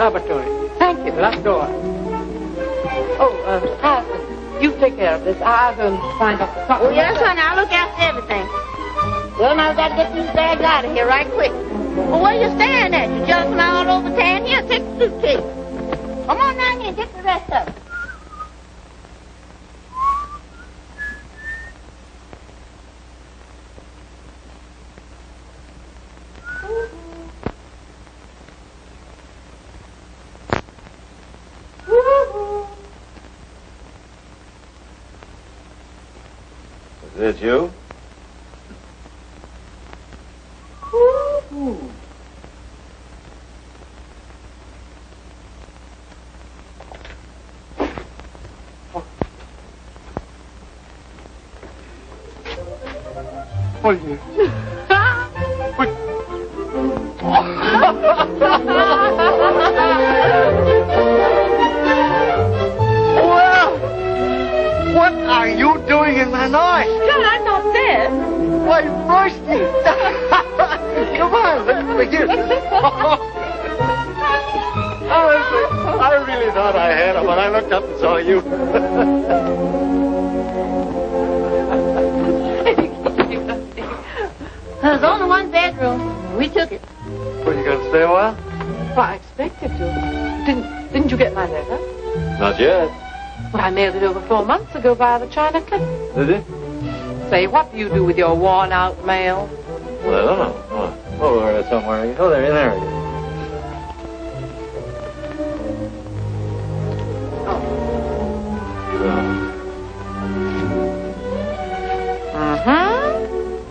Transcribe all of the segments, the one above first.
laboratory. Thank you. Locked door. Oh, Hyacinth, you take care of this. I'll go and find out the top. Oh, yes, honey. I'll look after everything. Well, now I've got to get these bags out of here right quick. Well, what are you staring at? You jumping all over town? Here, take the suitcase. Come on down here and get the rest of it. Is it you? Oh, yeah. Well, what are you doing in my noise? John, I'm not dead. Why, Royce! Come on, let's begin. I really thought I had him when I looked up and saw you. There's only one bedroom. We took it. Well, you gonna stay a while? Well, I expected to. Didn't you get my letter? Not yet. Well, I mailed it over 4 months ago via the China Clip. Did it? Say, what do you do with your worn-out mail? Well, I don't know. Oh, over there somewhere. Oh, there it is.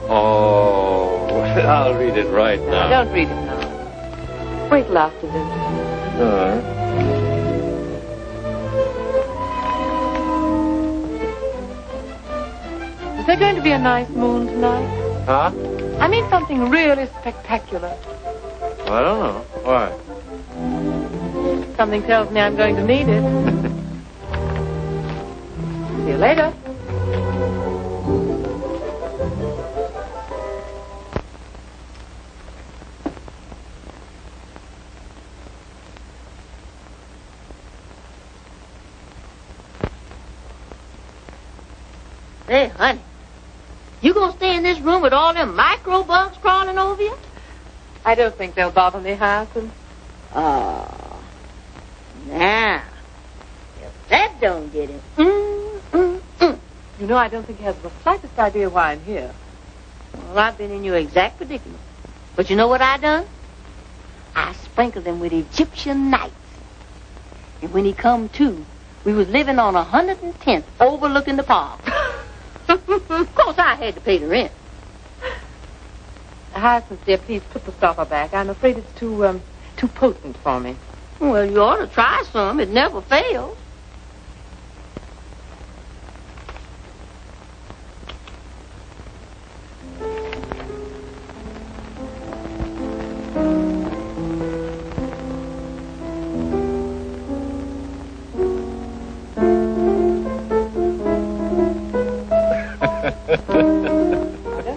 Oh, I'll read it right now. Don't read it now. Wait till after dinner. All right. Is there going to be a nice moon tonight? Huh? I mean something really spectacular. Well, I don't know. Why? Something tells me I'm going to need it. See you later. Hey, honey, you gonna stay in this room with all them microbugs crawling over you? I don't think they'll bother me, Hyacinth. Oh, now, if that don't get it, You know, I don't think he has the slightest idea why I'm here. Well, I've been in your exact predicament. But you know what I done? I sprinkled him with Egyptian nights. And when he come to, we was living on 110th, overlooking the park. Of course, I had to pay the rent. Hyacinth, dear, please put the stopper back. I'm afraid it's too potent for me. Well, you ought to try some. It never fails.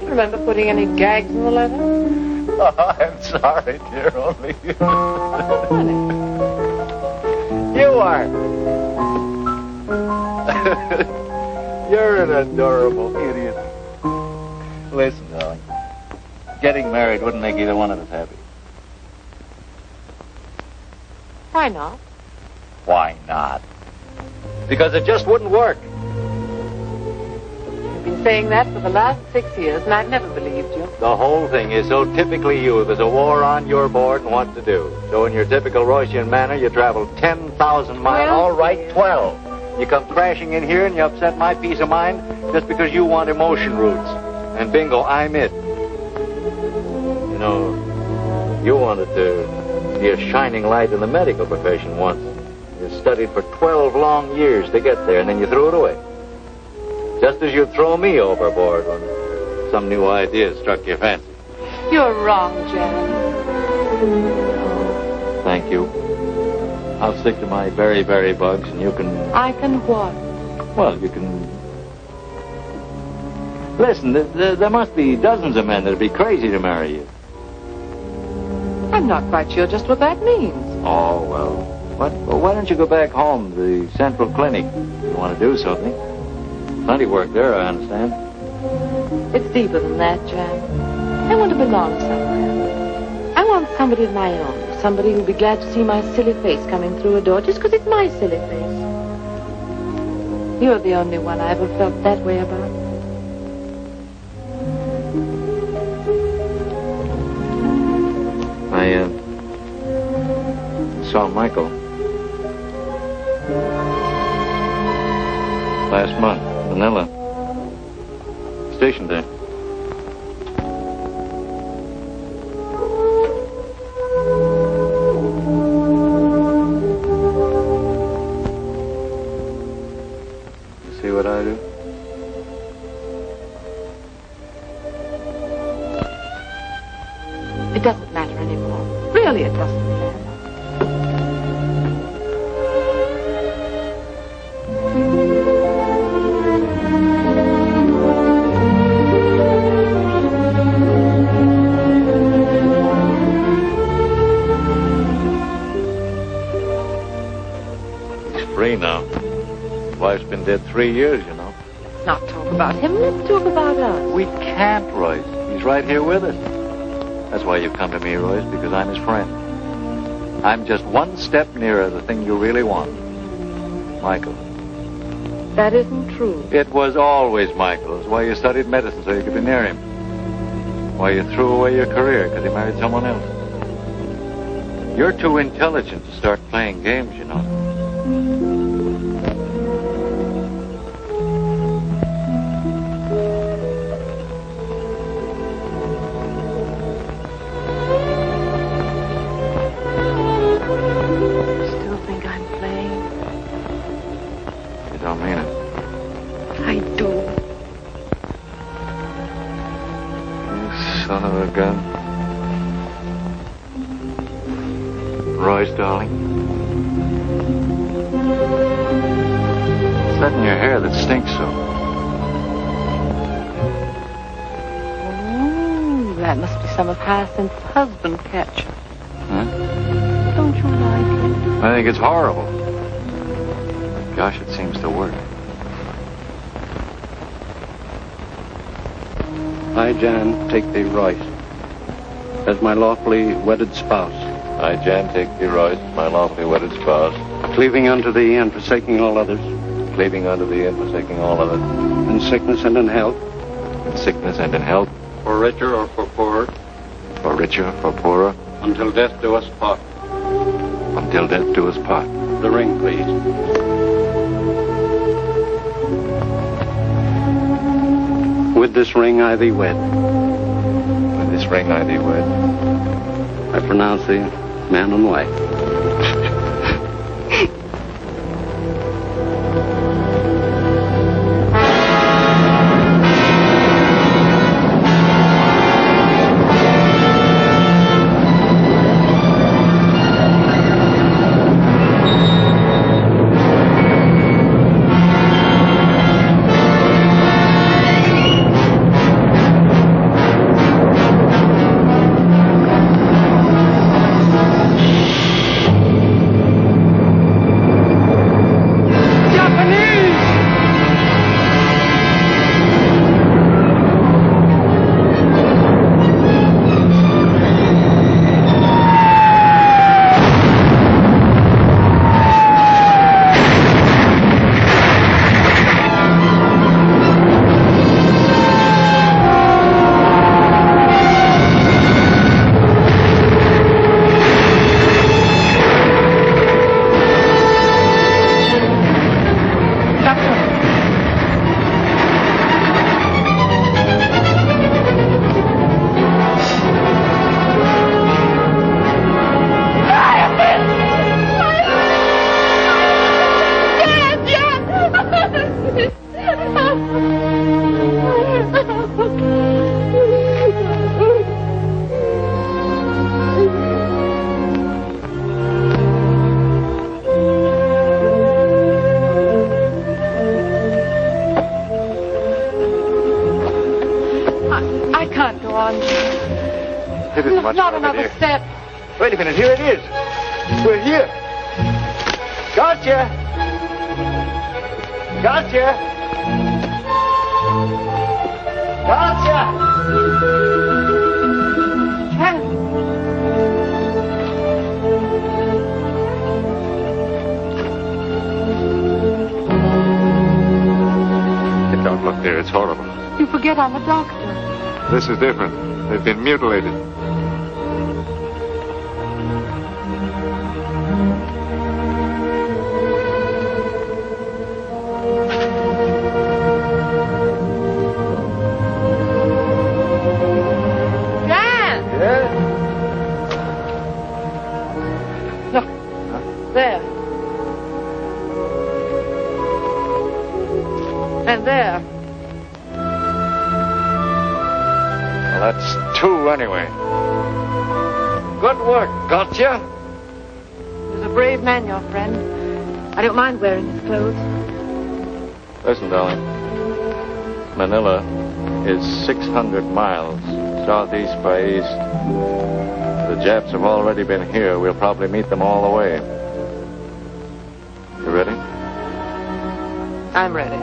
Remember putting any gags in the letter? Oh, I'm sorry, dear. Only you. Funny. You are. You're an adorable idiot. Listen, darling. Getting married wouldn't make either one of us happy. Why not? Why not? Because it just wouldn't work. You've been saying that for the last 6 years, and I've never believed you. The whole thing is so typically you. There's a war on your board and what to do. So in your typical Roycean manner, you travel 10,000 miles. Well, all right, 12. You come crashing in here and you upset my peace of mind just because you want emotion roots. And bingo, I'm it. You know, you wanted to be a shining light in the medical profession once. You studied for 12 long years to get there, and then you threw it away. Just as you'd throw me overboard when some new idea struck your fancy. You're wrong, Jan. Thank you. I'll stick to my berry bugs, and you can... I can what? Well, you can... Listen, there must be dozens of men that'd be crazy to marry you. I'm not quite sure just what that means. Oh, well. Well, why don't you go back home to the Central Clinic? You want to do something. Plenty work there, I understand. It's deeper than that, Jan. I want to belong somewhere. I want somebody of my own. Somebody who'll be glad to see my silly face coming through a door just because it's my silly face. You're the only one I ever felt that way about. I saw Michael last month, Manila. Stationed there. You see what I do? It doesn't matter anymore. Really, it doesn't matter. He's free now. His wife's been dead 3 years, you know. Let's not talk about him. Let's talk about us. We can't, Royce. He's right here with us. That's why you come to me, Royce, because I'm his friend. I'm just one step nearer the thing you really want. Michael. That isn't true. It was always Michael. It's why you studied medicine, so you could be near him. Why you threw away your career, because he married someone else. You're too intelligent to start playing games, you know. Royce, darling. What's that in your hair that stinks so? Oh, that must be some of Hyacinth's husband ketchup. Huh? Don't you like it? I think it's horrible. Gosh, it seems to work. I, Jan, take thee, Royce, as my lawfully wedded spouse. I, Jan, take thee, Royce, my lawfully wedded spouse. Cleaving unto thee and forsaking all others. Cleaving unto thee and forsaking all others. In sickness and in health. In sickness and in health. For richer or for poorer. For richer, for poorer. Until death do us part. Until death do us part. The ring, please. With this ring I thee wed. With this ring I thee wed. I pronounce thee man and wife. It isn't much Not farther, another dear. step. Wait a minute, here it is. We're here. Gotcha. Gotcha. Gotcha. Don't look there. It's horrible. You forget I'm a doctor. This is different. They've been mutilated. Jan! Yeah? Look. There. And there. Well, that's two anyway. Good work. Gotcha. He's a brave man, your friend. I don't mind wearing his clothes. Listen, darling. Manila is 600 miles southeast by east. The Japs have already been here. We'll probably meet them all the way. You ready? I'm ready.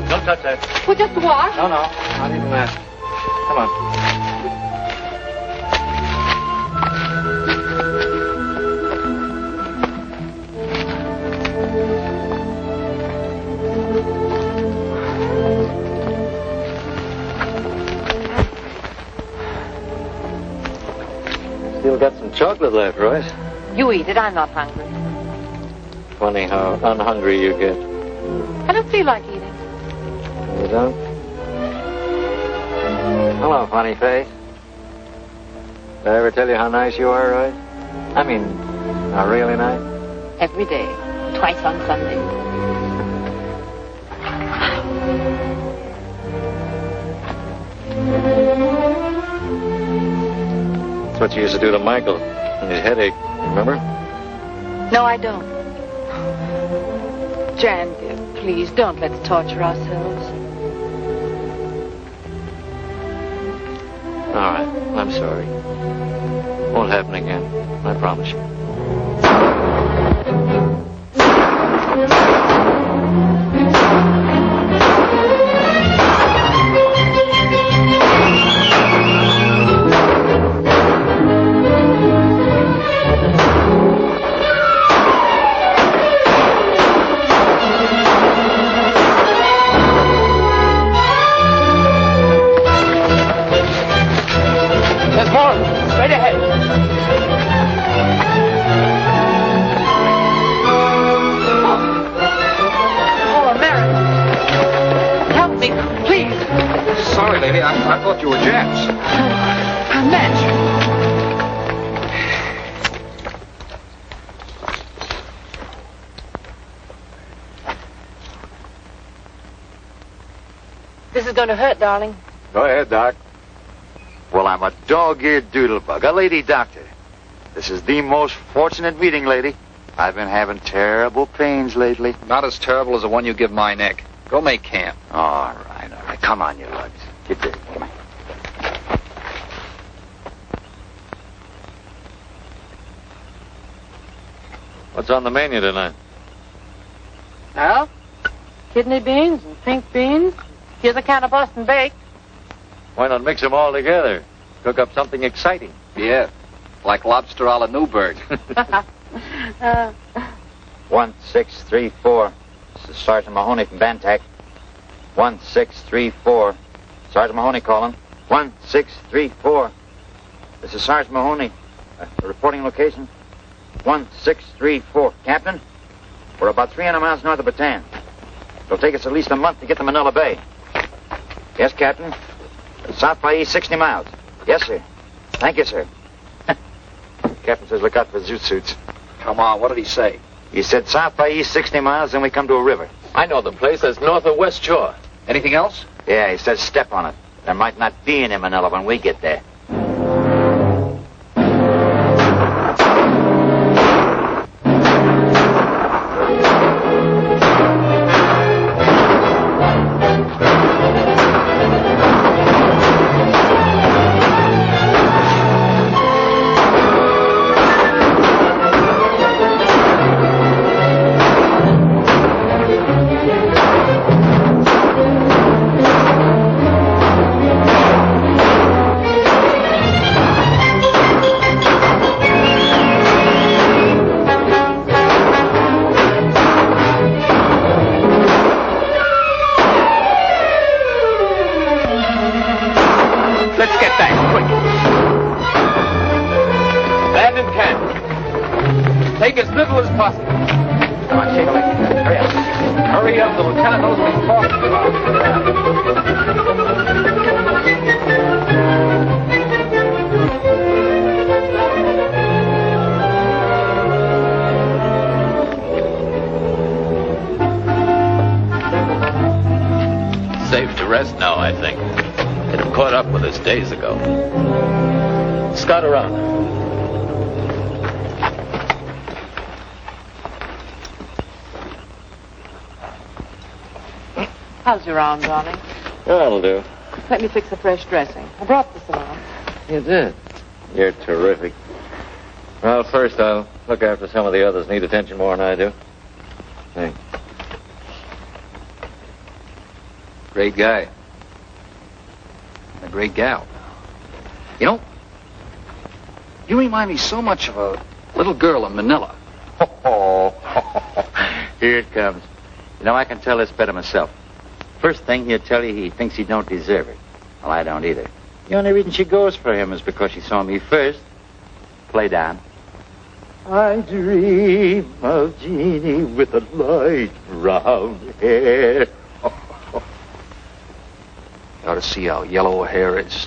Don't touch that. Well, just a wash. No, not even that. Come on. Still got some chocolate left, Royce. You eat it. I'm not hungry. Funny how unhungry you get. I don't feel like eating. You don't? Hello, funny face. Did I ever tell you how nice you are, Royce? I mean, how really nice? Every day. Twice on Sunday. That's what you used to do to Michael when his head ached, remember? No, I don't. Jan, dear, please, don't let's torture ourselves. All right, I'm sorry. Won't happen again, I promise you. I thought you were Japs. A match. This is going to hurt, darling. Go ahead, Doc. Well, I'm a dog-eared doodlebug, a lady doctor. This is the most fortunate meeting, lady. I've been having terrible pains lately. Not as terrible as the one you give my neck. Go make camp. All right. Come on, you lugs. Get there. Come on. What's on the menu tonight? Well, kidney beans and pink beans. Here's a can of Boston baked. Why not mix them all together? Cook up something exciting. Yeah, like lobster a la Newburgh. 1634. This is Sergeant Mahoney from Bantac. 1634. Sergeant Mahoney calling. 1634. This is Sergeant Mahoney. Reporting location. 1634. Captain, we're about 300 miles north of Bataan. It'll take us at least a month to get to Manila Bay. Yes, Captain. South by east 60 miles. Yes, sir. Thank you, sir. Captain says look out for zoot suits. Come on, what did he say? He said south by east 60 miles, then we come to a river. I know the place. That's north of West Shore. Anything else? Yeah, he says step on it. There might not be any Manila when we get there. Days ago. Scout around. How's your arm, darling? That'll do. Let me fix a fresh dressing. I brought this along. You did? You're terrific. Well, first I'll look after some of the others need attention more than I do. Thanks. Great guy. A great gal. You know, you remind me so much of a little girl in Manila. Oh, here it comes. You know, I can tell this better myself. First thing, he'll tell you he thinks he don't deserve it. Well, I don't either. The only reason she goes for him is because she saw me first. Play down. I dream of Jeannie with a light brown hair. You ought to see how yellow her hair is.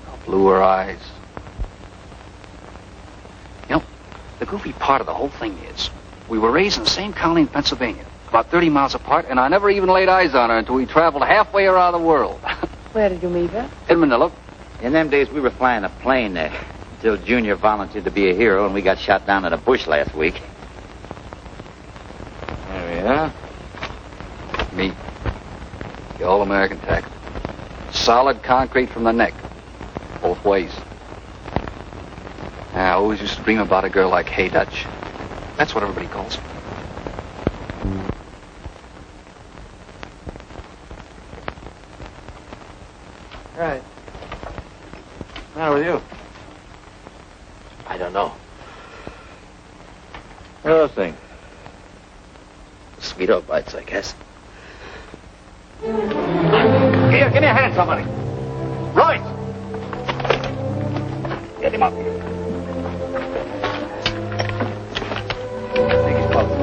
How blue her eyes. You know, the goofy part of the whole thing is, we were raised in the same county in Pennsylvania, about 30 miles apart, and I never even laid eyes on her until we traveled halfway around the world. Where did you meet her? In Manila. In them days, we were flying a plane there. Until Junior volunteered to be a hero, and we got shot down in a bush last week. There we are. Me. The all-American tack. Solid concrete from the neck. Both ways. I always used to dream about a girl like Hey Dutch. That's what everybody calls her. Right. What's the matter with you? I don't know. What are those things? Mosquito bites, I guess. Here, give me a hand, somebody. Royce! Get him up here. Take his clothes.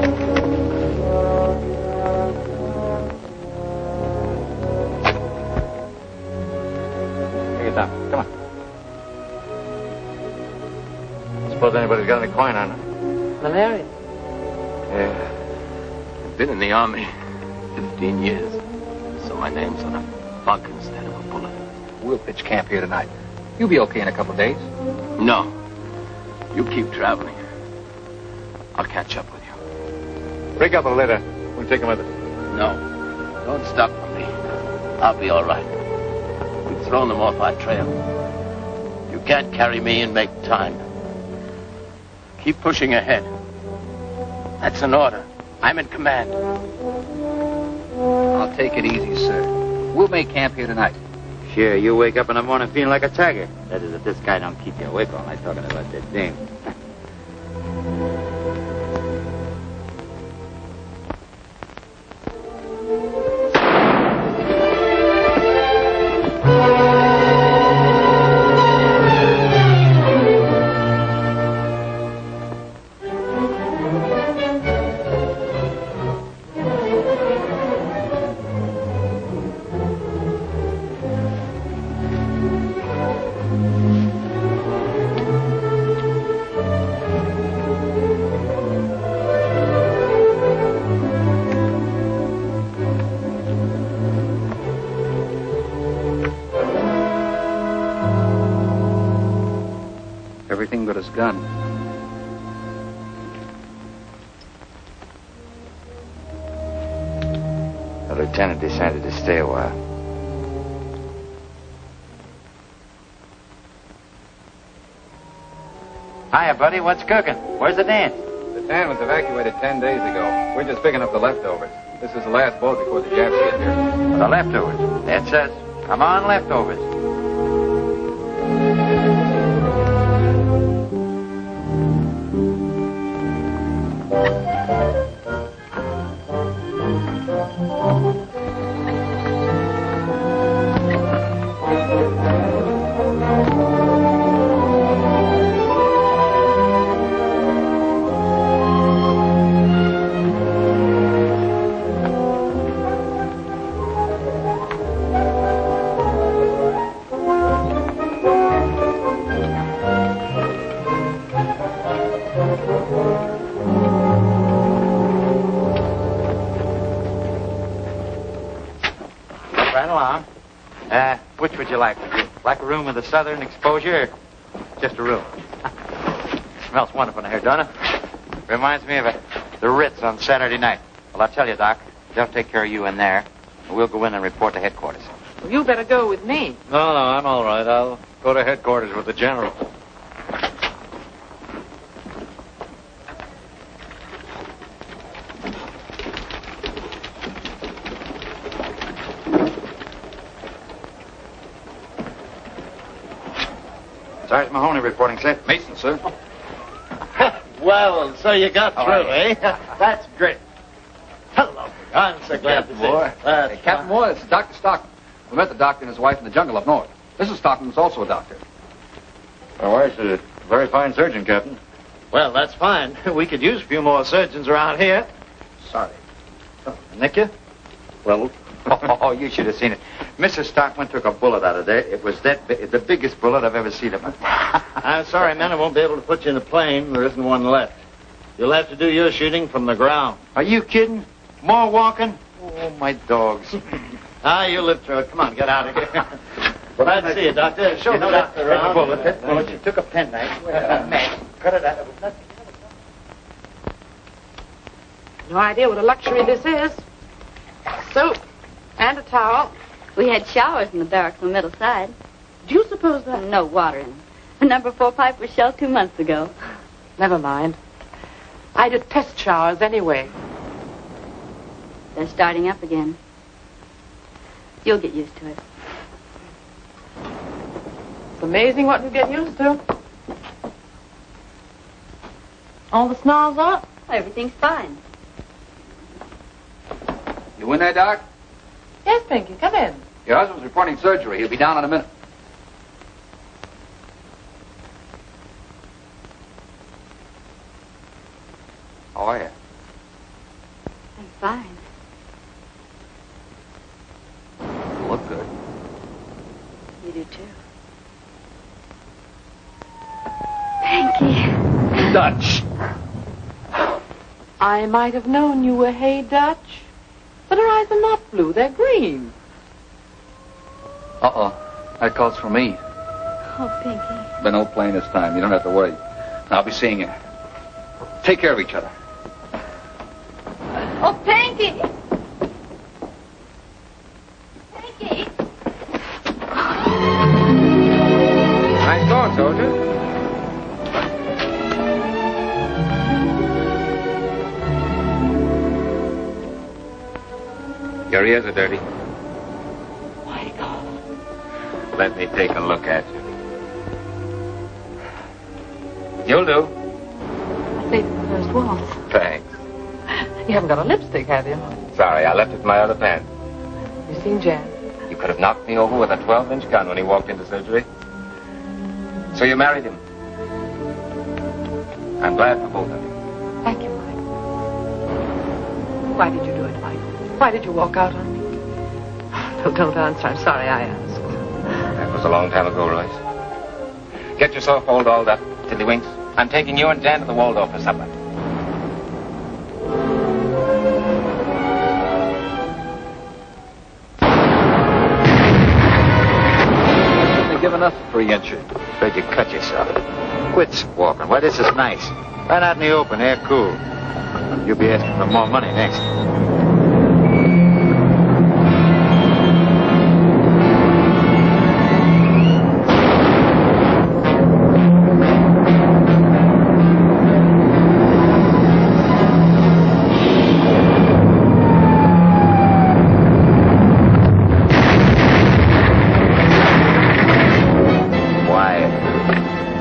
Take it down. Come on. Suppose anybody's got any coin on her. Malaria. Yeah. I've been in the Army 15 years. So my name's on a bug instead of a bullet. We'll pitch camp here tonight. You'll be okay in a couple of days. No. You keep traveling. I'll catch up with you. Break up a litter. We'll take him with us. No. Don't stop for me. I'll be all right. We've thrown them off our trail. You can't carry me and make time. Keep pushing ahead. That's an order. I'm in command. I'll take it easy, sir. We'll make camp here tonight. Sure, you wake up in the morning feeling like a tiger. That is, if this guy don't keep you awake all night talking about that dame. everything but his gun. The lieutenant decided to stay a while. Hiya, buddy. What's cooking? Where's the dance? The town was evacuated 10 days ago. We're just picking up the leftovers. This is the last boat before the Japs get here. The leftovers. That's us. Come on, leftovers. Which would you like? Would you like a room with a southern exposure or just a room? Smells wonderful in here, don't it? Reminds me of the Ritz on Saturday night. Well, I'll tell you, Doc, they'll take care of you in there. We'll go in and report to headquarters. Well, you better go with me. No, I'm all right. I'll go to headquarters with the general. Sergeant Mahoney reporting, sir. Mason, sir. Well, so you got through, eh? That's great. Hello. I'm so glad to see you. Hey, Captain Moore, it's Dr. Stockman. We met the doctor and his wife in the jungle up north. Mrs. Stockman's also a doctor. My wife's a very fine surgeon, Captain. Well, that's fine. We could use a few more surgeons around here. Sorry. Nick you? Well, Oh, you should have seen it. Mrs. Stockman took a bullet out of there. It was the biggest bullet I've ever seen of it. I'm sorry, men. I won't be able to put you in a plane. There isn't one left. You'll have to do your shooting from the ground. Are you kidding? More walking? Oh, my dogs. You live through it. Come on, get out of here. Glad to see you, Doctor. Show the doctor around. That bullet, you took a penknife. Man, cut it out. It was nothing. No idea what a luxury this is. Soap and a towel. We had showers in the barracks on the middle side. Do you suppose that... No water in them. The number 4 pipe was shelled 2 months ago. Never mind. I detest showers anyway. They're starting up again. You'll get used to it. It's amazing what we get used to. All the snarls up? Everything's fine. You in there, Doc? Yes, Pinky, come in. Your husband's reporting surgery. He'll be down in a minute. How are you? I'm fine. You look good. You do, too. Pinky. Dutch. I might have known you were Hey Dutch. But her eyes are not blue, they're green. Uh-oh. That call's for me. Oh, Pinky. Been no plane this time. You don't have to worry. I'll be seeing you. Take care of each other. Oh, Pinky! Pinky! Nice going, soldier. Your ears are dirty. My God. Let me take a look at you. You'll do. I saved the first waltz. Thanks. You haven't got a lipstick, have you? Sorry, I left it in my other pants. You seen Jan? You could have knocked me over with a 12-inch gun when he walked into surgery. So you married him. I'm glad for both of you. Thank you, Mike. Why did you do it, Mike? Why did you walk out on me? No, don't answer. I'm sorry I asked. That was a long time ago, Royce. Get yourself all dolled up, Tiddlywinks. I'm taking you and Jan to the Waldorf for supper. They've given us a 3-incher. Afraid you cut yourself. Quit walking. Why, this is nice. Right out in the open, air cool. You'll be asking for more money next.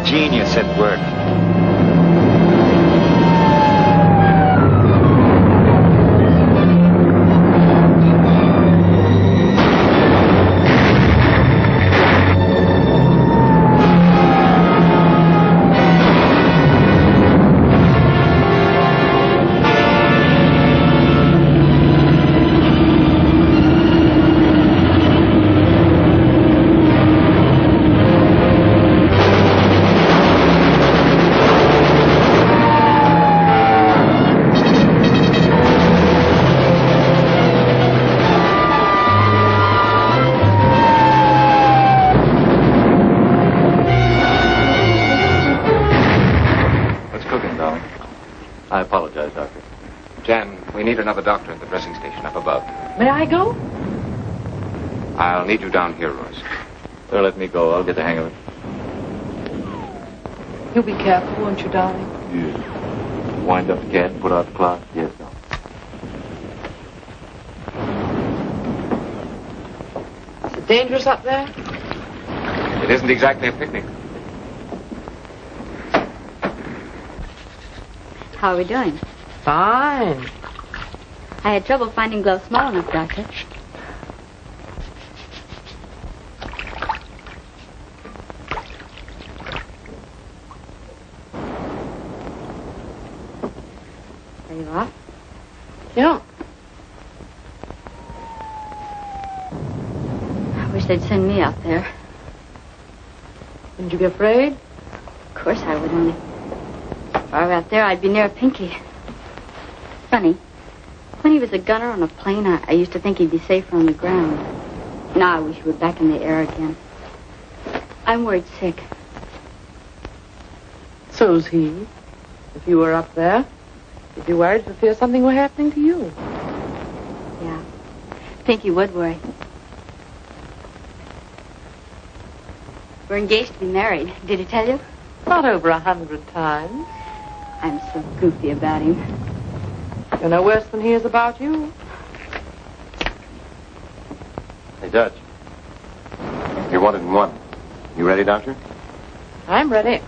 Genius at work. We need another doctor at the dressing station up above. May I go? I'll need you down here, Royce. Well, let me go. I'll get the hang of it. You'll be careful, won't you, darling? Yeah. Wind up the cat and put out the clock. Yes, darling. Is it dangerous up there? It isn't exactly a picnic. How are we doing? Fine. I had trouble finding gloves small enough, Doctor. There you are. Yeah. I wish they'd send me out there. Wouldn't you be afraid? Of course I would, only if I were out there, I'd be near Pinky. Funny. When he was a gunner on a plane, I used to think he'd be safer on the ground. Now I wish he were back in the air again. I'm worried sick. So's he. If you were up there, you'd be worried for fear something were happening to you. Yeah. Pinky would worry. We're engaged to be married. Did he tell you? Not over 100 times. I'm so goofy about him. You're no worse than he is about you. Hey, Dutch. You're wanted in one. You ready, Doctor? I'm ready.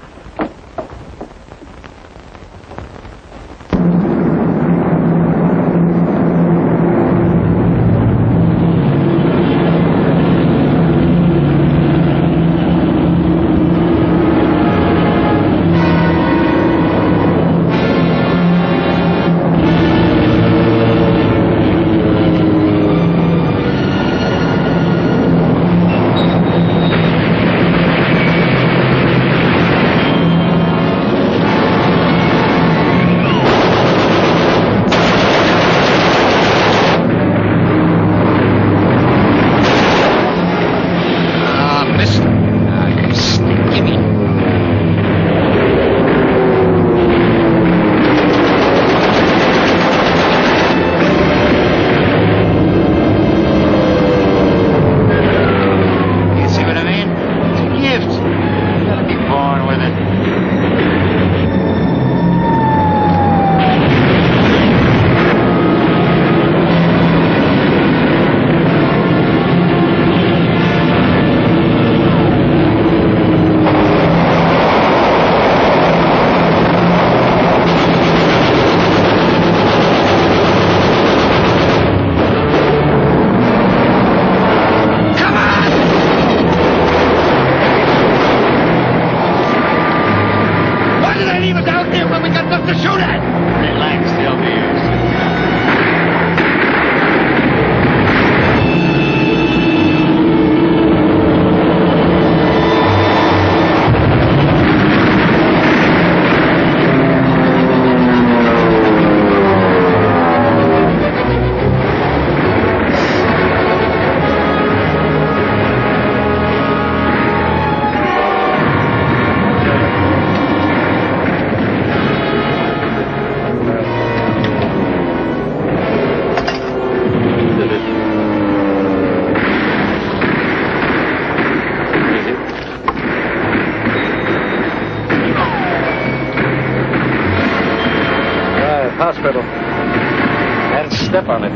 step on it.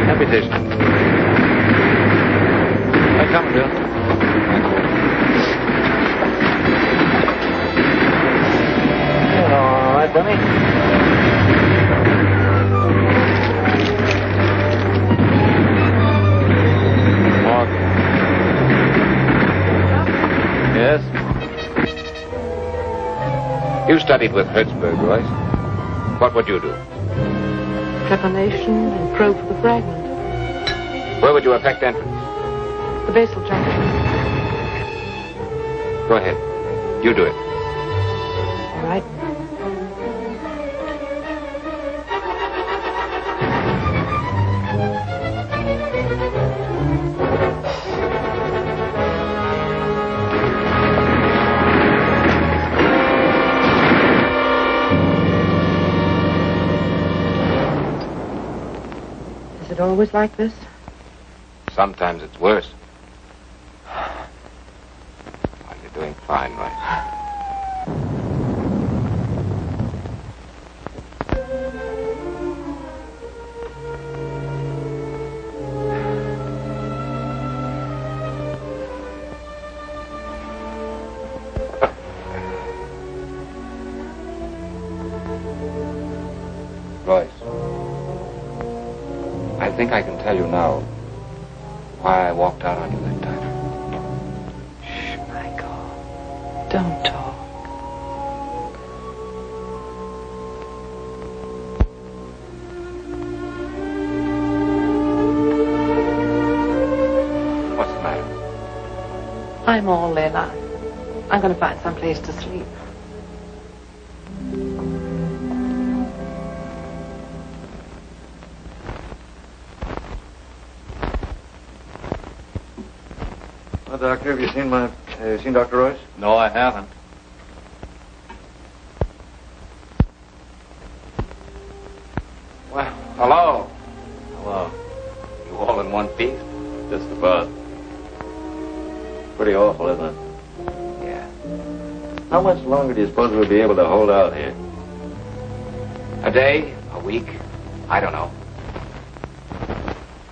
Amputation. I'm coming, Bill. All right, Bunny. Yes? You studied with Hertzberg, Royce. What would you do? Trepanation and probe for the fragment. Where would you effect entrance? The basal junction. Go ahead. You do it. All right. Is it always like this? Sometimes it's worse. Oh, you're doing fine, Royce. Royce, I think I can tell you now why I walked out on you that time. Shh, Michael. Don't talk. What's the matter? I'm all in. I'm going to find some place to sleep. Well, Doctor, have you seen Dr. Royce? No, I haven't. Well, hello. Hello. You all in one piece? Just about. Pretty awful, isn't it? Yeah. How much longer do you suppose we'll be able to hold out here? A day? A week? I don't know.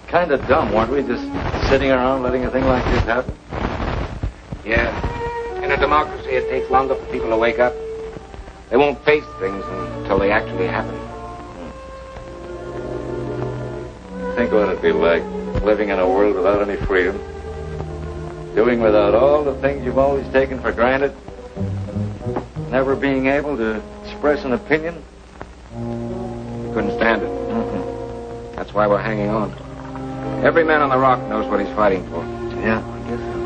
Kind of dumb, weren't we? Just sitting around letting a thing like this happen? Yeah. In a democracy, it takes longer for people to wake up. They won't face things until they actually happen. Think what it'd be like, living in a world without any freedom. Doing without all the things you've always taken for granted. Never being able to express an opinion. Couldn't stand it. Mm-hmm. That's why we're hanging on. Every man on the rock knows what he's fighting for. Yeah, I guess so.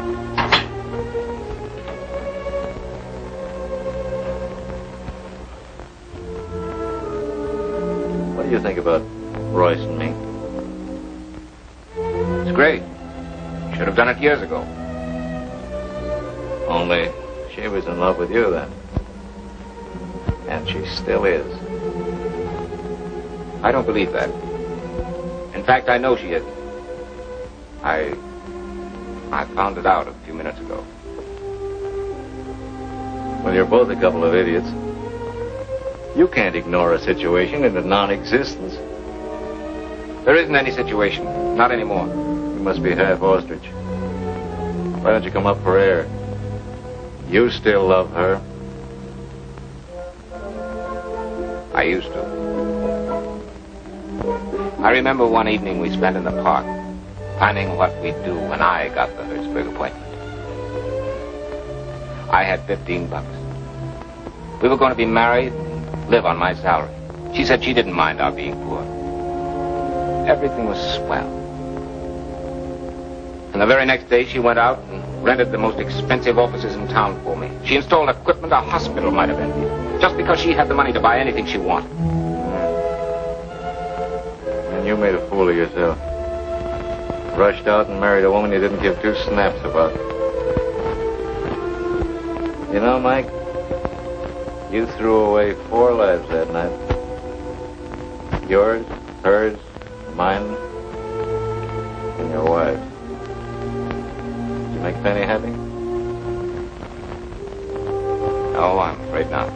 What do you think about Royce and me? It's great. Should have done it years ago. Only she was in love with you then. And she still is. I don't believe that. In fact, I know she is. I found it out a few minutes ago. Well, you're both a couple of idiots. You can't ignore a situation into non-existence. There isn't any situation. Not anymore. You must be half ostrich. Why don't you come up for air? You still love her. I used to. I remember one evening we spent in the park, planning what we'd do when I got the Hertzberg appointment. I had $15. We were going to be married and live on my salary. She said she didn't mind our being poor. Everything was swell. And the very next day she went out and rented the most expensive offices in town for me. She installed equipment a hospital might have envied, just because she had the money to buy anything she wanted. And you made a fool of yourself. Rushed out and married a woman you didn't give two snaps about. You know, Mike, you threw away 4 lives that night. Yours, hers, mine, and your wife. Did you make Penny happy? No, I'm afraid not.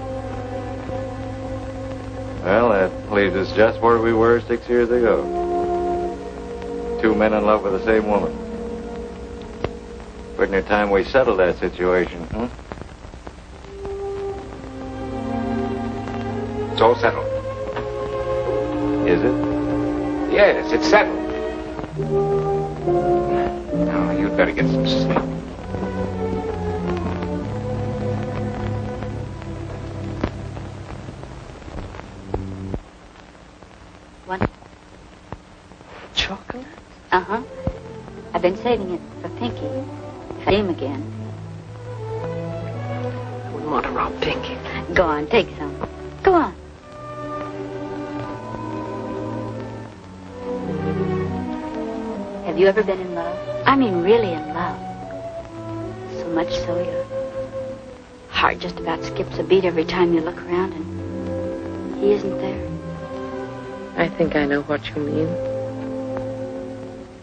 Well, that leaves us just where we were 6 years ago. Two men in love with the same woman. Wasn't it time we settled that situation, huh? It's all settled. Is it? Yes, it's settled. Now, you'd better get some sleep. What? Chocolate? Uh-huh. I've been saving it for Pinky. If I see him again. I wouldn't want to rob Pinky. Go on, take some. Go on. Have you ever been in love? I mean, really in love. So much so your heart just about skips a beat every time you look around and he isn't there. I think I know what you mean.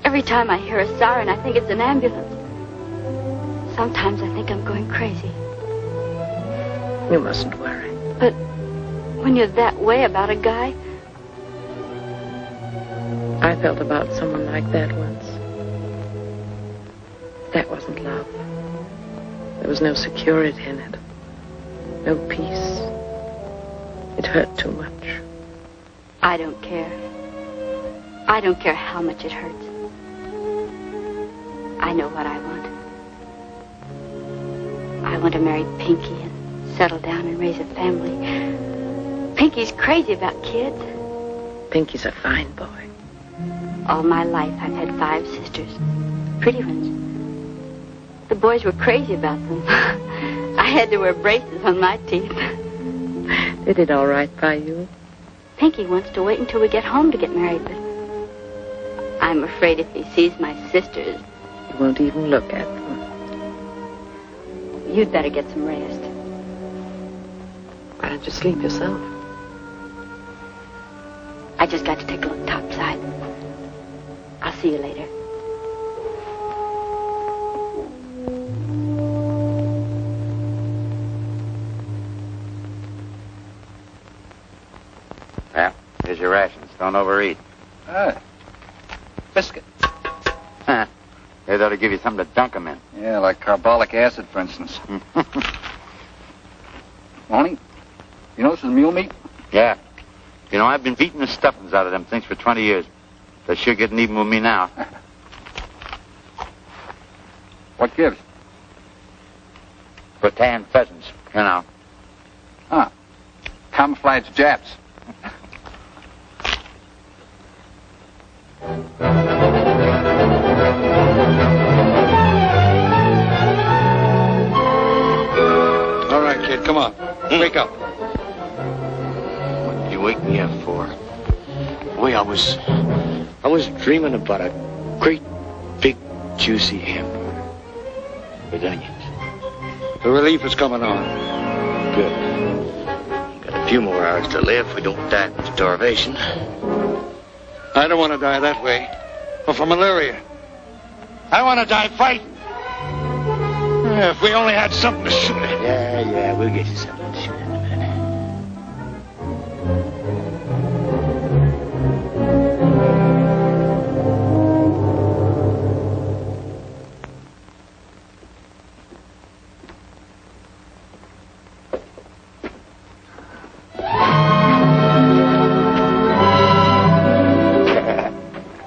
Every time I hear a siren, I think it's an ambulance. Sometimes I think I'm going crazy. You mustn't worry. But when you're that way about a guy... I felt about someone like that once. That wasn't love. There was no security in it. No peace. It hurt too much. I don't care. I don't care how much it hurts. I know what I want. I want to marry Pinky and settle down and raise a family. Pinky's crazy about kids. Pinky's a fine boy. All my life I've had 5 sisters. Pretty ones. The boys were crazy about them. I had to wear braces on my teeth. They did all right by you. Pinky wants to wait until we get home to get married, but I'm afraid if he sees my sisters... He won't even look at them. You'd better get some rest. Why don't you sleep yourself? I just got to take a look topside. I'll see you later. Well, here's your rations. Don't overeat. Biscuit. Huh. They ought to give you something to dunk 'em in. Yeah, like carbolic acid, for instance. Mahoney, you know this is mule meat? Yeah. You know, I've been beating the stuffings out of them things for 20 years. They're sure getting even with me now. What gives? Rattan pheasants, you know. Huh. Camouflage Japs. All right, kid, come on. Wake up. What did you wake me up for? Boy, I was dreaming about a great, big, juicy hamburger with onions. The relief is coming on. Good. Got a few more hours to live if we don't die from starvation. I don't want to die that way. Or from malaria. I want to die fighting. If we only had something to shoot at. Yeah, we'll get you something to shoot at in a minute.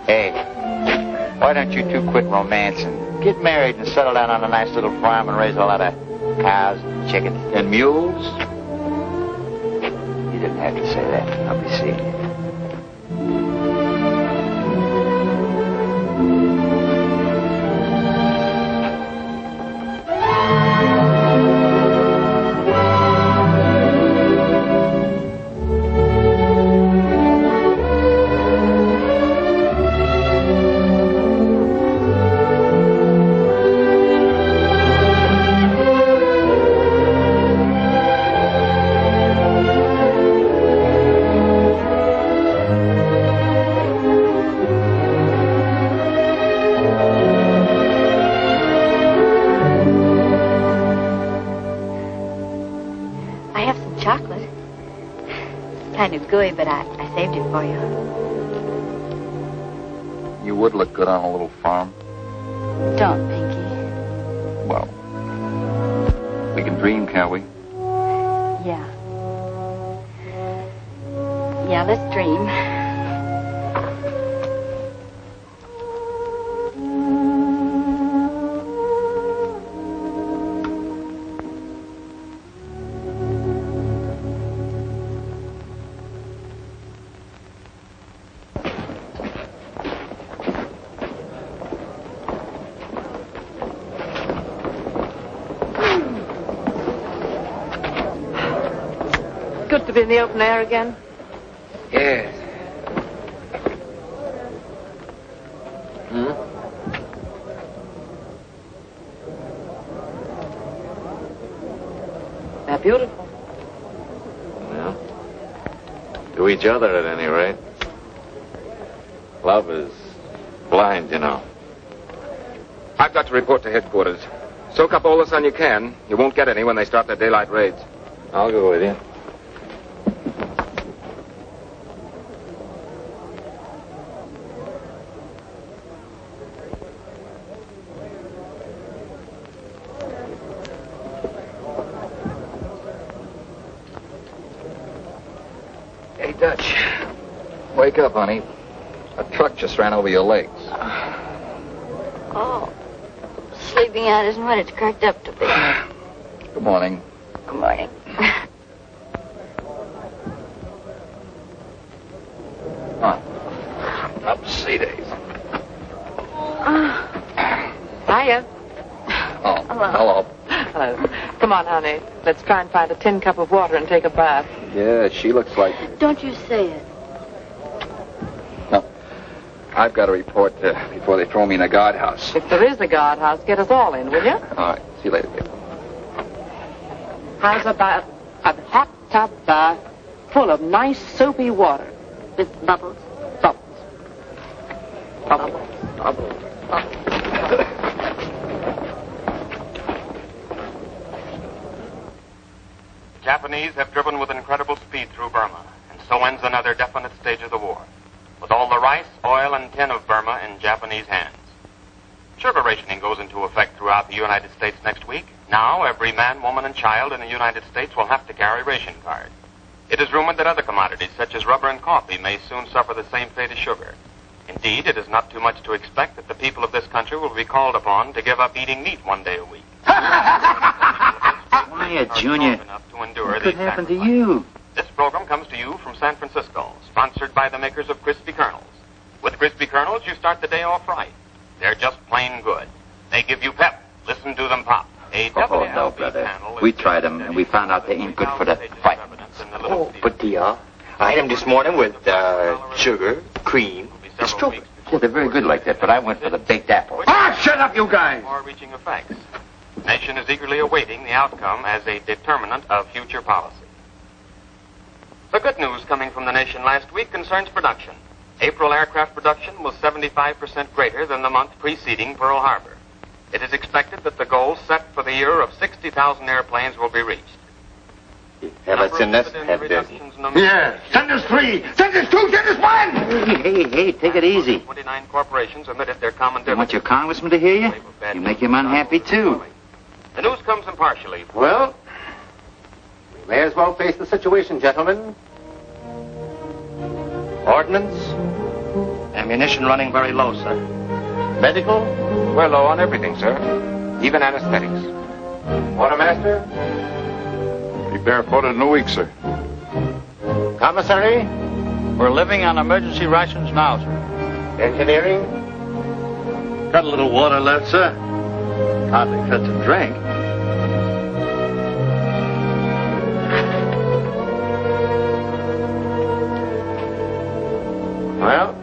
Hey, why don't you two quit romancing? Get married and settle down on a nice little farm and raise a lot of cows, chickens, and mules? You didn't have to say that. I'll be seeing you. it. I saved it for you. You would look good on a little farm. Don't, Pinky. Well, we can dream, can't we? Yeah. Yeah, let's dream. To be in the open air again? Yes. They're beautiful. Well, to each other at any rate. Love is blind, you know. I've got to report to headquarters. Soak up all the sun you can. You won't get any when they start their daylight raids. I'll go with you. Dutch, wake up, honey. A truck just ran over your legs. Oh, sleeping out isn't what it's cracked up to be. Good morning. Good morning. Come on. Up see days. Hiya. Oh, Hello. Hello. Come on, honey. Let's try and find a tin cup of water and take a bath. Yeah, she looks like... Don't you say it. No. I've got to report before they throw me in a guardhouse. If there is a guardhouse, get us all in, will you? All right. See you later, kid. How's about a hot tub bath full of nice soapy water? With bubbles. Bubbles. Bubbles. Bubbles. Japanese have driven with incredible speed through Burma, and so ends another definite stage of the war, with all the rice, oil, and tin of Burma in Japanese hands. Sugar rationing goes into effect throughout the United States next week. Now, every man, woman, and child in the United States will have to carry ration cards. It is rumored that other commodities, such as rubber and coffee, may soon suffer the same fate as sugar. Indeed, it is not too much to expect that the people of this country will be called upon to give up eating meat one day a week. Quiet, Junior. What could happen to you? This program comes to you from San Francisco, sponsored by the makers of Crispy Kernels. With Crispy Kernels, you start the day off right. They're just plain good. They give you pep. Listen to them pop. Oh, no, brother. We tried them, and we found out they ain't good for the fight. Oh, but I had them this morning with sugar, cream, and strawberry. Yeah, they're very good like that, but I went for the baked apple. Ah, shut up, you guys! Far-reaching effects. The nation is eagerly awaiting the outcome as a determinant of future policy. The good news coming from the nation last week concerns production. April aircraft production was 75% greater than the month preceding Pearl Harbor. It is expected that the goal set for the year of 60,000 airplanes will be reached. Have us in this? Have this. Yeah, send us 3, send us 2, send us 1! Hey, take it easy. 29 corporations omitted their common You dividends. want your congressman to hear you? You make him unhappy, too. The news comes impartially. Well, we may as well face the situation, gentlemen. Ordnance, ammunition running very low, sir. Medical, we're low on everything, sir. Even anesthetics. Quartermaster? Be barefooted in a week, sir. Commissary? We're living on emergency rations now, sir. Engineering? Got a little water left, sir. Hardly fit to drink. Well,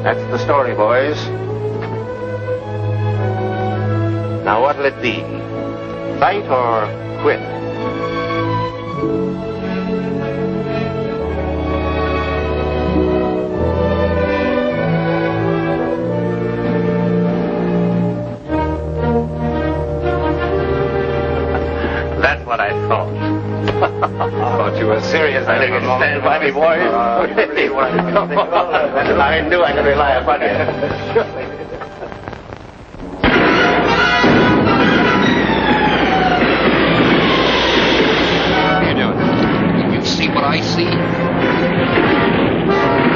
that's the story, boys. Now what'll it be? Fight or quit? That's what I thought. Thought you were serious. Yes, I think you can stand by me, boys. Come on. I knew I could rely upon you. See what I see?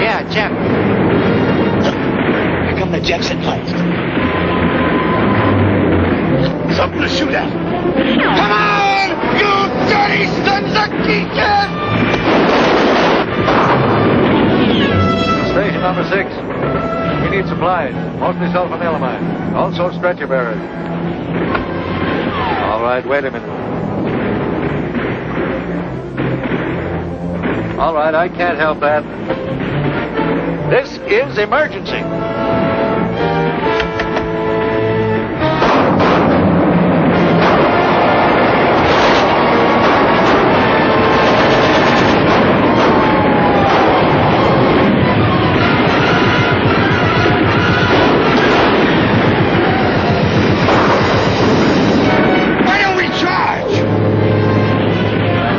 Yeah, Jeff. Here come the Jenks at last. Something to shoot at. Come on, you dirty sons of geekers! Station number 6. We need supplies, mostly sulfonylamine. Also stretcher bearers. All right, wait a minute. All right, I can't help that. This is emergency. Why don't we charge?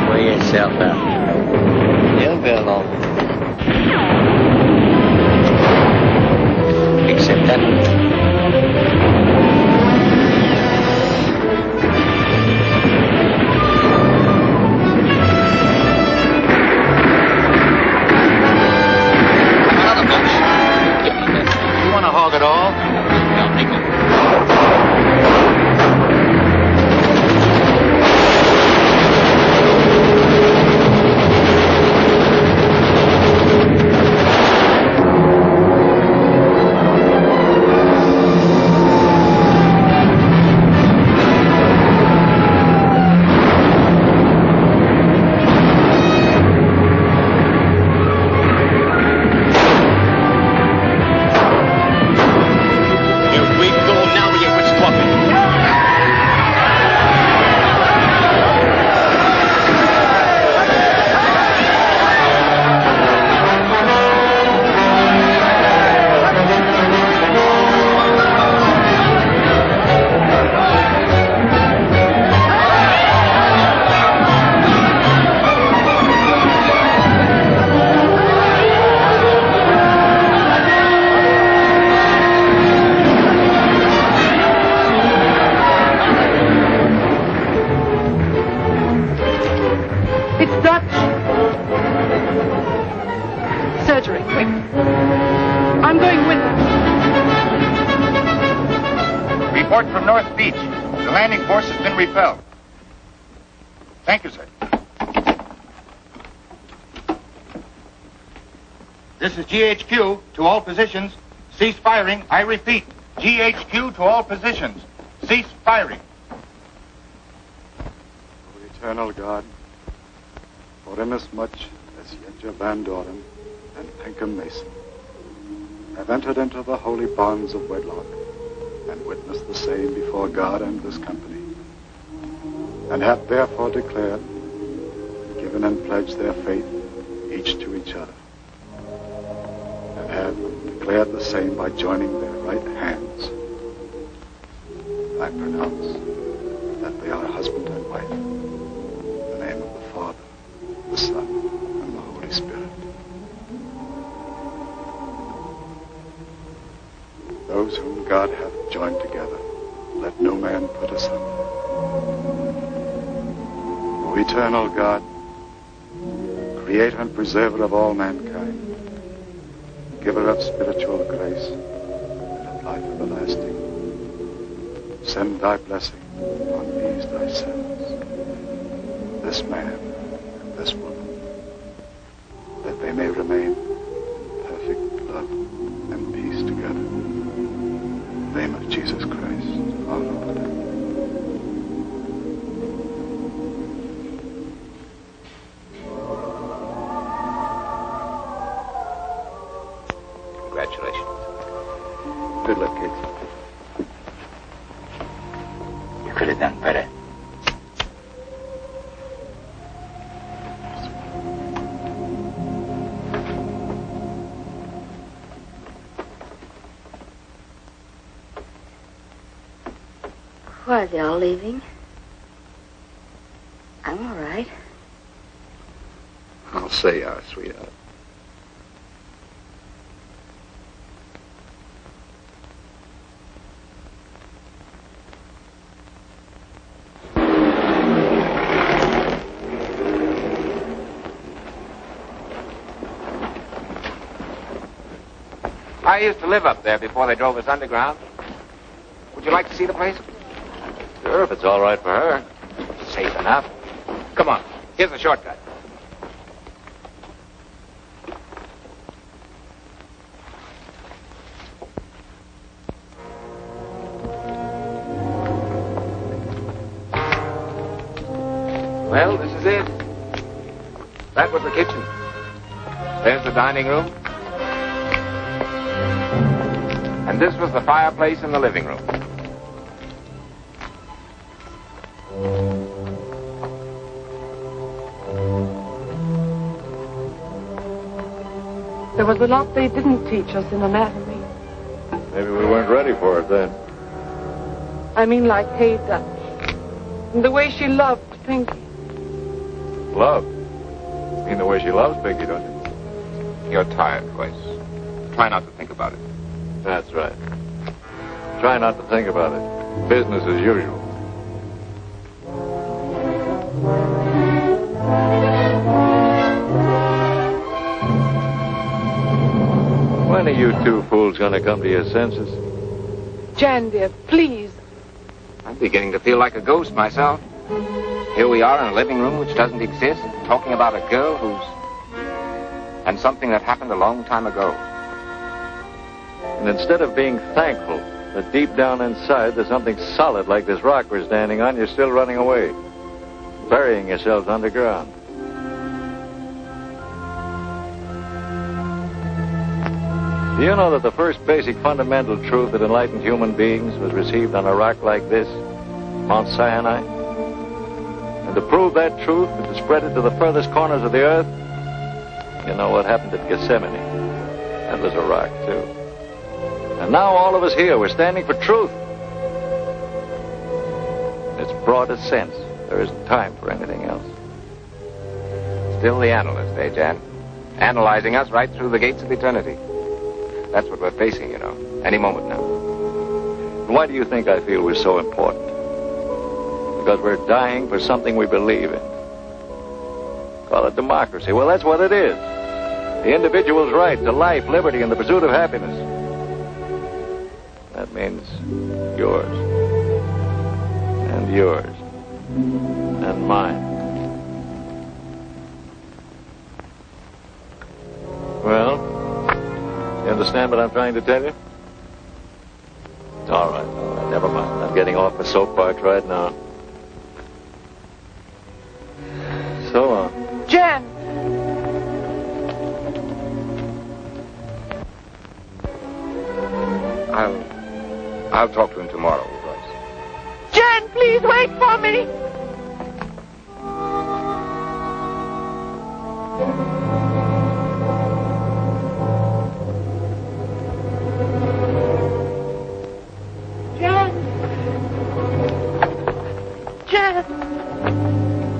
Weigh yourself out. You'll be alone. Except that. You want to hog it all? I'll take it. Report from North Beach. The landing force has been repelled. Thank you, sir. This is GHQ to all positions. Cease firing. I repeat, GHQ to all positions. Cease firing. O eternal God, for inasmuch as Yenja Van Dornen and Pinkham Mason have entered into the holy bonds of wedlock and witnessed the same before God and this company, and have therefore declared, given and pledged their faith each to each other, and have declared the same by joining their right hands, I pronounce that they are husband and wife, in the name of the Father, the Son, and the Holy Spirit. Those whom God hath joined together, let no man put asunder. O eternal God, creator and preserver of all mankind, giver of spiritual grace and of life everlasting, send thy blessing on these thy sons, this man and this woman, that they may remain in perfect love and peace together. In the name of Jesus Christ, our Lord. Congratulations. Good luck, kids. You could have done better. Why are they all leaving? I'm all right. I'll say you are, sweetheart. I used to live up there before they drove us underground. Would you like to see the place? Sure, if it's all right for her. Safe enough. Come on. Here's the shortcut. Well, this is it. That was the kitchen. There's the dining room. And this was the fireplace in the living room. There was a lot they didn't teach us in anatomy. Maybe we weren't ready for it then. I mean, like Kay does. And the way she loved Pinky. Love? You mean the way she loves Pinky, don't you? You're tired, Royce. Try not to think about it. That's right. Try not to think about it. Business as usual. When are you two fools going to come to your senses? Jan, dear, please. I'm beginning to feel like a ghost myself. Here we are in a living room which doesn't exist, talking about a girl and something that happened a long time ago. And instead of being thankful that deep down inside there's something solid like this rock we're standing on, you're still running away, burying yourselves underground. Do you know that the first basic fundamental truth that enlightened human beings was received on a rock like this, Mount Sinai? And to prove that truth and to spread it to the furthest corners of the earth, you know what happened at Gethsemane? That was a rock, too. And now all of us here, we're standing for truth. In its broadest sense, there isn't time for anything else. Still the analyst, eh, Jan? Analyzing us right through the gates of eternity. That's what we're facing, you know, any moment now. And why do you think I feel we're so important? Because we're dying for something we believe in. Call it democracy. Well, that's what it is. The individual's right to life, liberty, and the pursuit of happiness. That means yours. And yours. And mine. Well, you understand what I'm trying to tell you? All right, never mind. I'm getting off the soapbox right now. So on. Jan! I'll talk to him tomorrow, Royce. Jan, please wait for me!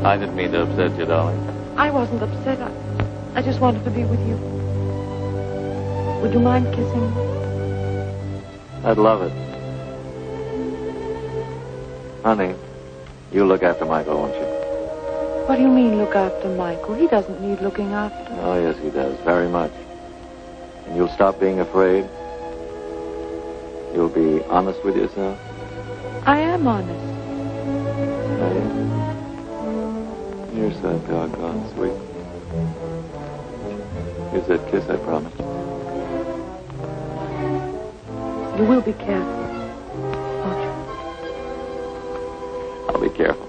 I didn't mean to upset you, darling. I wasn't upset. I just wanted to be with you. Would you mind kissing me? I'd love it. Honey, you look after Michael, won't you? What do you mean, look after Michael? He doesn't need looking after. Oh, yes, he does. Very much. And you'll stop being afraid? You'll be honest with yourself? I am honest. Are you? You're so doggone sweet. Here's that kiss I promised. You will be careful, won't you? I'll be careful.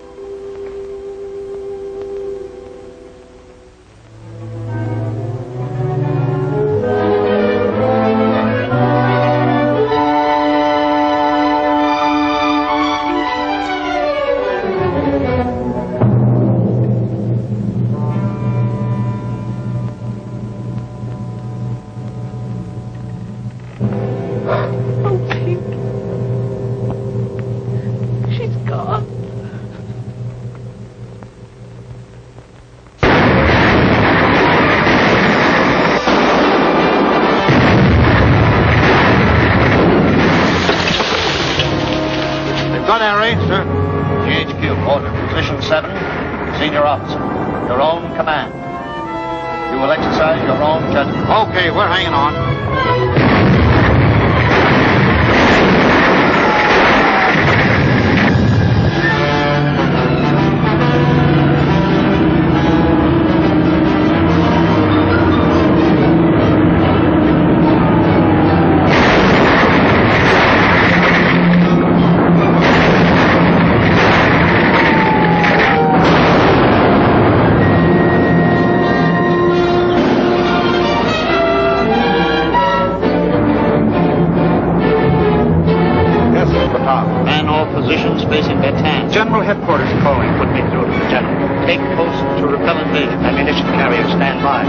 Yes, sir. GHQ, order. Position 7, senior officer. Your own command. You will exercise your own judgment. Okay, we're hanging on. General Headquarters calling. Put me through to the general. Take post to repel invasion. Ammunition carrier, stand by.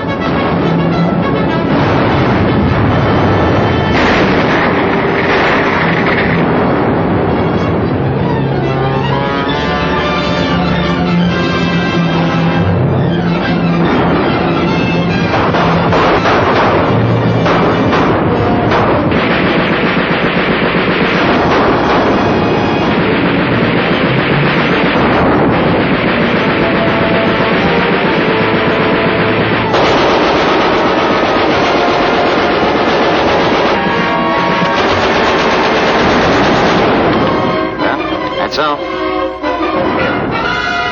So, here,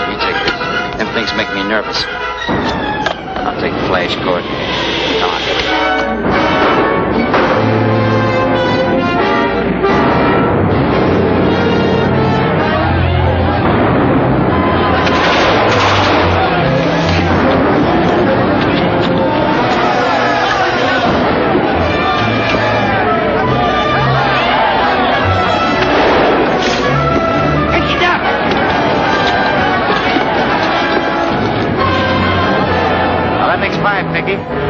you take this. Them things make me nervous. I'll take the flash cord. Come on.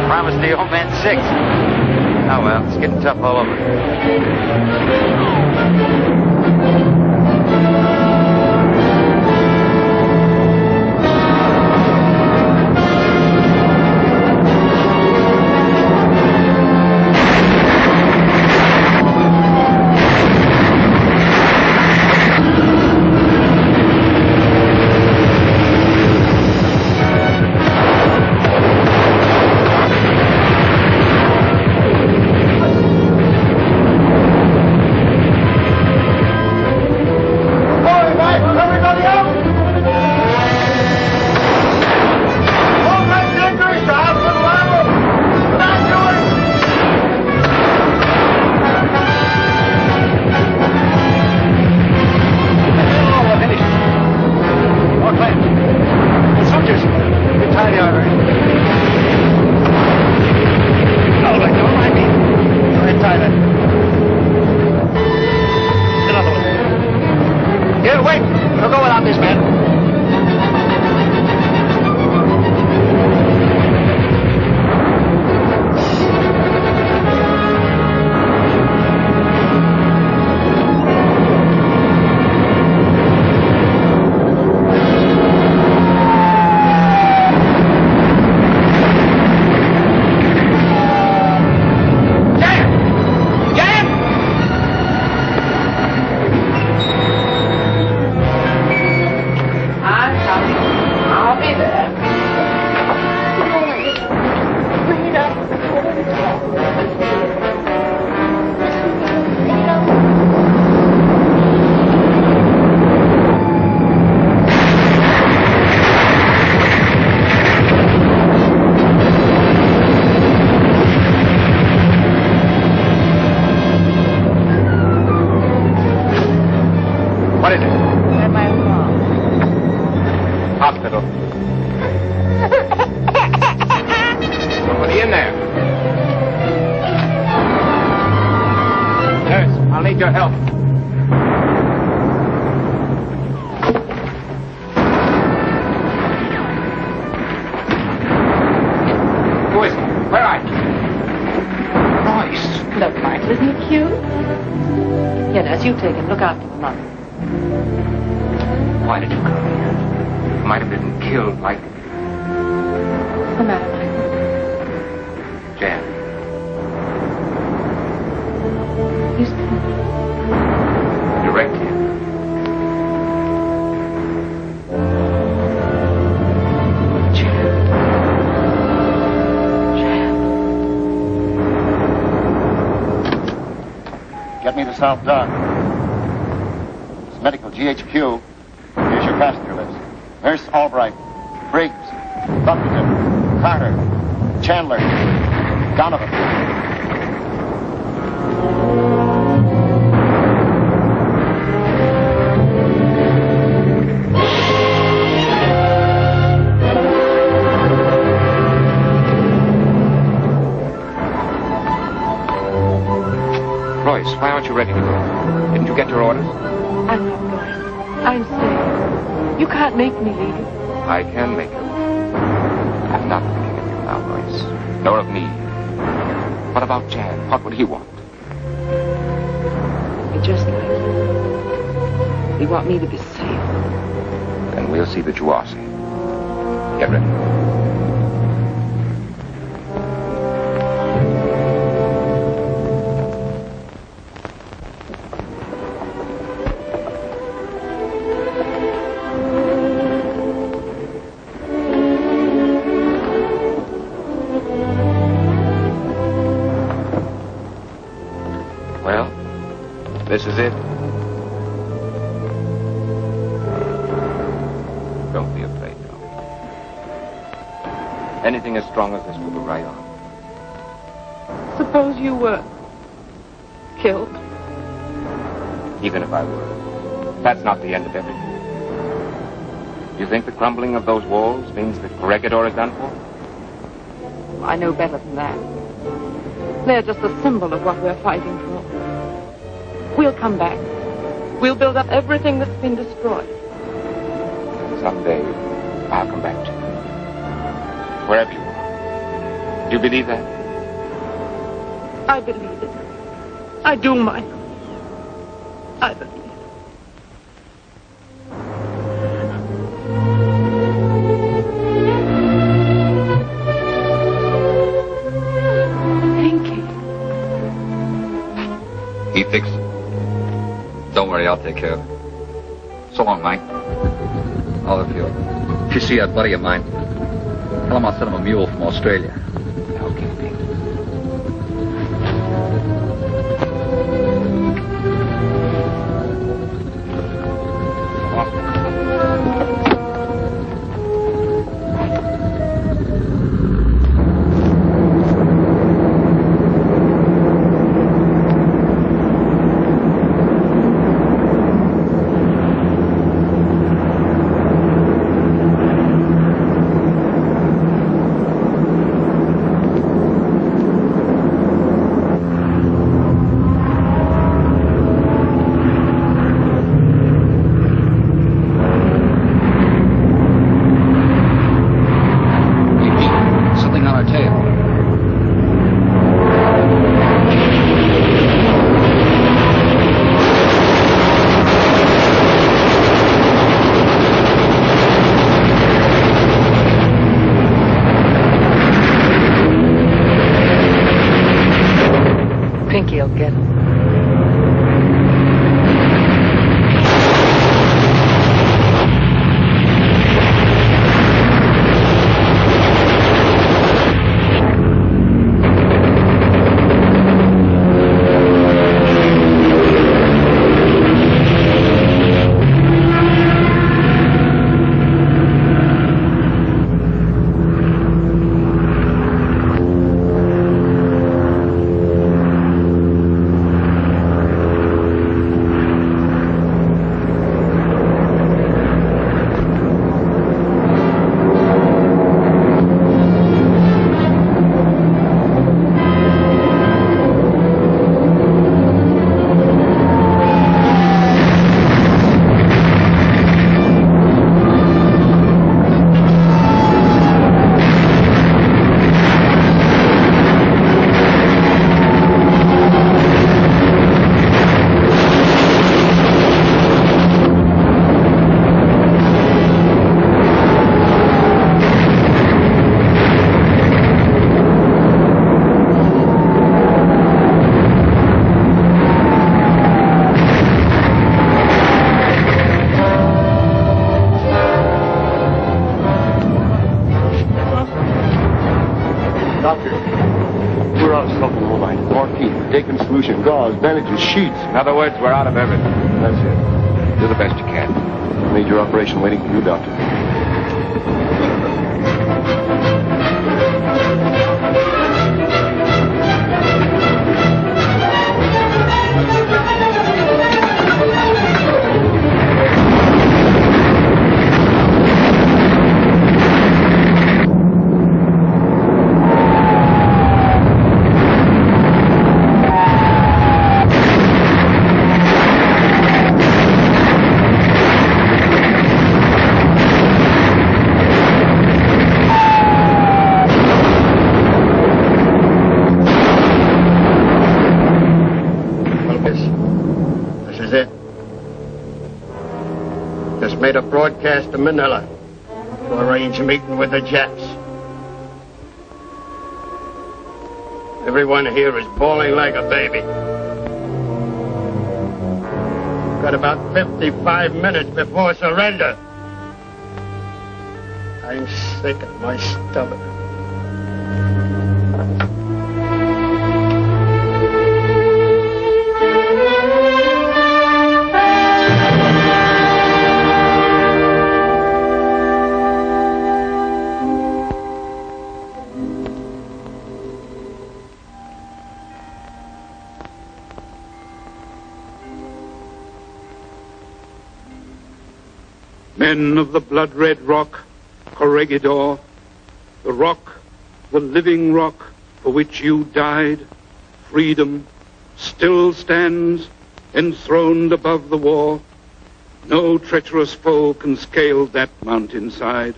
Promised the old man 6. Oh, well, it's getting tough all over. yourself done. It's medical GHQ. Here's your passenger list. Nurse Albright, Briggs, Buffington, Carter, Chandler, Donovan. Royce, why aren't you ready to go? Didn't you get your orders? I'm not going. I'm staying. You can't make me leave. I can make you. I'm not thinking of you now, Royce. Nor of me. What about Jan? What would he want? Be just like you. They want me to be safe. Then we'll see that you are safe. Get ready. This is it. Don't be afraid, Tommy. Anything as strong as this will go right on. Suppose you were killed. Even if I were, that's not the end of everything. You think the crumbling of those walls means that Corregidor is done for? I know better than that. They're just a symbol of what we're fighting for. We'll come back. We'll build up everything that's been destroyed. Someday, I'll come back to you. Wherever you are. Do you believe that? I believe it. I do, Michael. I believe it. He fixed it. Don't worry, I'll take care of it. So long, Mike. I'll if you see that buddy of mine, tell him I'll send him a mule from Australia. Okay, Pete. Pinky'll get him. Doctor, We're out of something, all right. Morphine, taking solution, gauze, bandages, sheets. In other words, we're out of everything. That's it. Do the best you can. Major operation waiting for you, Doctor. Made a broadcast to Manila to arrange a meeting with the Jets. Everyone here is bawling like a baby. Got about 55 minutes before surrender. I'm sick of my stomach. Men of the blood-red rock, Corregidor, the rock, the living rock for which you died, freedom, still stands enthroned above the war. No treacherous foe can scale that mountainside.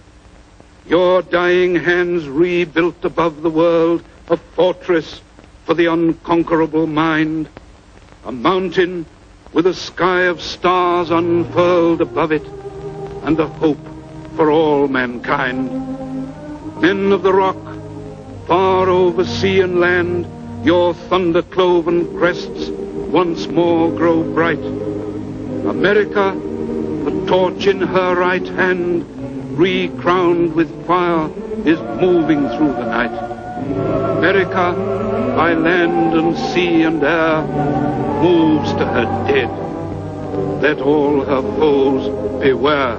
Your dying hands rebuilt above the world a fortress for the unconquerable mind, a mountain with a sky of stars unfurled above it, and a hope for all mankind. Men of the rock, far over sea and land, your thunder-cloven crests once more grow bright. America, the torch in her right hand, re-crowned with fire, is moving through the night. America, by land and sea and air, moves to her dead. Let all her foes beware.